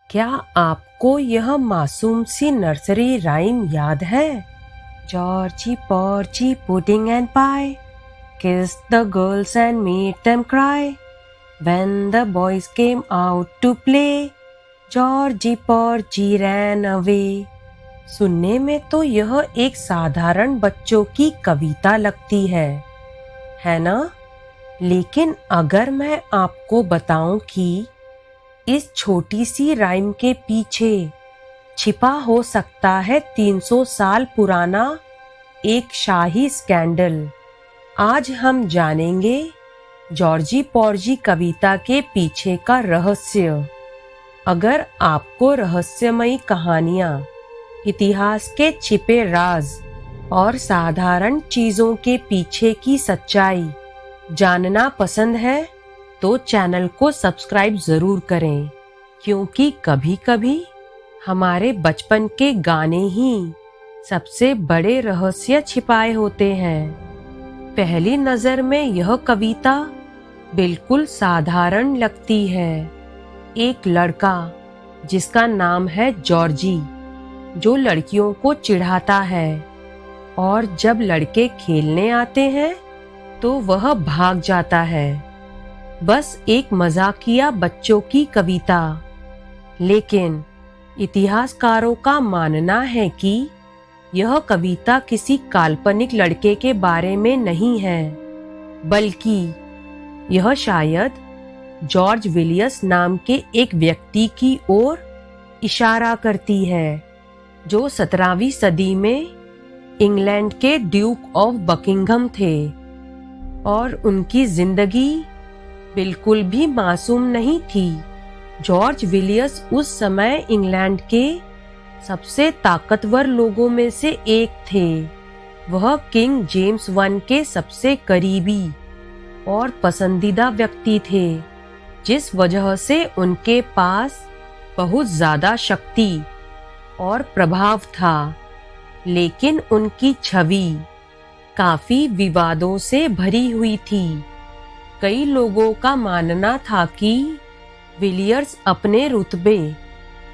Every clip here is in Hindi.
क्या आपको यह मासूम सी नर्सरी राइम याद है? Georgie Porgie pudding and pie, kiss the girls and made them cry, when the boys came out to play, Georgie Porgie ran away. सुनने में तो यह एक साधारण बच्चों की कविता लगती है ना? लेकिन अगर मैं आपको बताऊं कि इस छोटी सी राइम के पीछे छिपा हो सकता है 300 साल पुराना एक शाही स्कैंडल, आज हम जानेंगे जॉर्जी पॉर्जी कविता के पीछे का रहस्य। अगर आपको रहस्यमयी कहानियाँ, इतिहास के छिपे राज और साधारण चीजों के पीछे की सच्चाई जानना पसंद है तो चैनल को सब्सक्राइब जरूर करें, क्योंकि कभी-कभी हमारे बचपन के गाने ही सबसे बड़े रहस्य छिपाए होते हैं। पहली नजर में यह कविता बिल्कुल साधारण लगती है। एक लड़का जिसका नाम है जॉर्जी, जो लड़कियों को चिढ़ाता है और जब लड़के खेलने आते हैं तो वह भाग जाता है। बस एक मजाकिया बच्चों की कविता। लेकिन इतिहासकारों का मानना है कि यह कविता किसी काल्पनिक लड़के के बारे में नहीं है, बल्कि यह शायद जॉर्ज विलियस नाम के एक व्यक्ति की ओर इशारा करती है, जो 17वीं सदी में इंग्लैंड के ड्यूक ऑफ बकिंघम थे और उनकी जिंदगी बिल्कुल भी मासूम नहीं थी। जॉर्ज विलियस उस समय इंग्लैंड के सबसे ताकतवर लोगों में से एक थे। वह किंग जेम्स वन के सबसे करीबी और पसंदीदा व्यक्ति थे, जिस वजह से उनके पास बहुत ज्यादा शक्ति और प्रभाव था। लेकिन उनकी छवि काफी विवादों से भरी हुई थी। कई लोगों का मानना था कि विलियर्स अपने रुतबे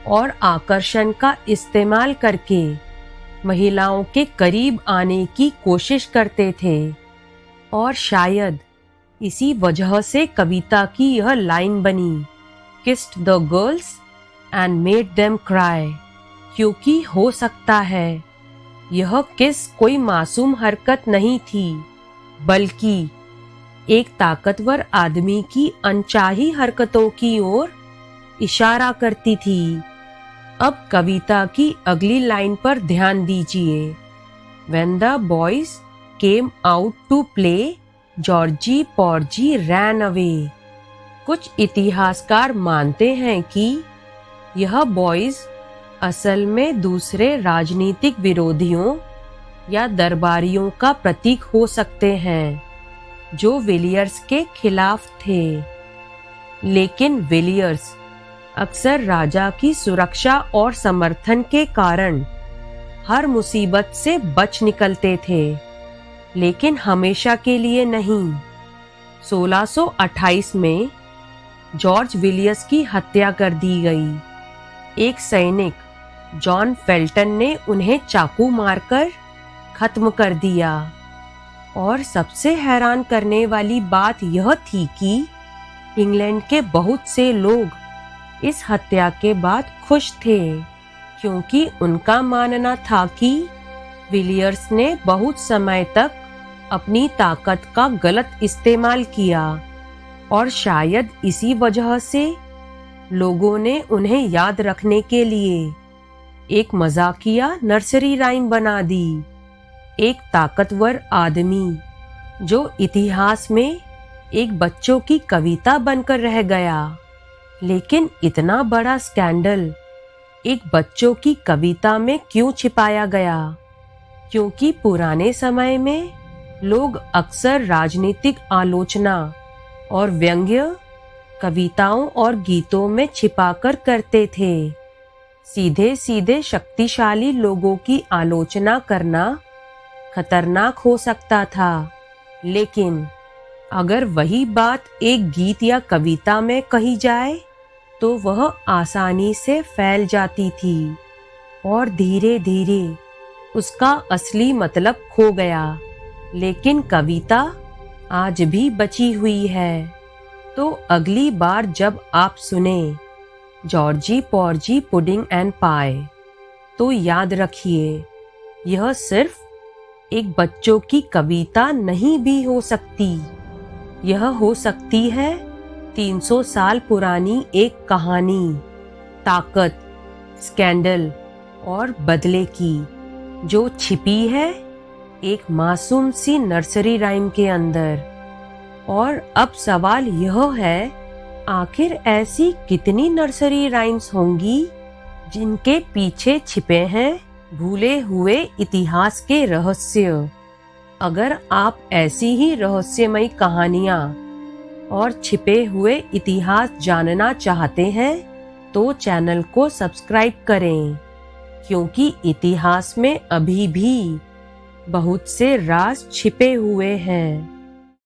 और आकर्षण का इस्तेमाल करके महिलाओं के करीब आने की कोशिश करते थे, और शायद इसी वजह से कविता की यह लाइन बनी, kissed the girls and made them cry, क्योंकि हो सकता है यह किस कोई मासूम हरकत नहीं थी, बल्कि एक ताकतवर आदमी की अनचाही हरकतों की ओर इशारा करती थी। अब कविता की अगली लाइन पर ध्यान दीजिए। When the boys came out to play, Georgie Porgie ran away. कुछ इतिहासकार मानते हैं कि यह बॉयज असल में दूसरे राजनीतिक विरोधियों या दरबारियों का प्रतीक हो सकते हैं, जो विलियर्स के खिलाफ थे। लेकिन विलियर्स अक्सर राजा की सुरक्षा और समर्थन के कारण हर मुसीबत से बच निकलते थे, लेकिन हमेशा के लिए नहीं। 1628 में जॉर्ज विलियस की हत्या कर दी गई। एक सैनिक जॉन फेल्टन ने उन्हें चाकू मारकर खत्म कर दिया। और सबसे हैरान करने वाली बात यह थी कि इंग्लैंड के बहुत से लोग इस हत्या के बाद खुश थे, क्योंकि उनका मानना था कि विलियर्स ने बहुत समय तक अपनी ताकत का गलत इस्तेमाल किया, और शायद इसी वजह से लोगों ने उन्हें याद रखने के लिए एक मजाकिया नर्सरी राइम बना दी। एक ताकतवर आदमी जो इतिहास में एक बच्चों की कविता बनकर रह गया। लेकिन इतना बड़ा स्कैंडल एक बच्चों की कविता में क्यों छिपाया गया? क्योंकि पुराने समय में लोग अक्सर राजनीतिक आलोचना और व्यंग्य कविताओं और गीतों में छिपाकर करते थे। सीधे सीधे शक्तिशाली लोगों की आलोचना करना खतरनाक हो सकता था, लेकिन अगर वही बात एक गीत या कविता में कही जाए तो वह आसानी से फैल जाती थी और धीरे धीरे उसका असली मतलब खो गया। लेकिन कविता आज भी बची हुई है। तो अगली बार जब आप सुने जॉर्जी पॉर्जी पुडिंग एंड पाई, तो याद रखिए, यह सिर्फ एक बच्चों की कविता नहीं भी हो सकती। यह हो सकती है 300 साल पुरानी एक कहानी, ताकत, स्कैंडल और बदले की, जो छिपी है एक मासूम सी नर्सरी राइम के अंदर। और अब सवाल यह है, आखिर ऐसी कितनी नर्सरी राइम्स होंगी जिनके पीछे छिपे हैं भूले हुए इतिहास के रहस्य। अगर आप ऐसी ही रहस्यमयी कहानियाँ और छिपे हुए इतिहास जानना चाहते हैं तो चैनल को सब्सक्राइब करें, क्योंकि इतिहास में अभी भी बहुत से राज छिपे हुए हैं।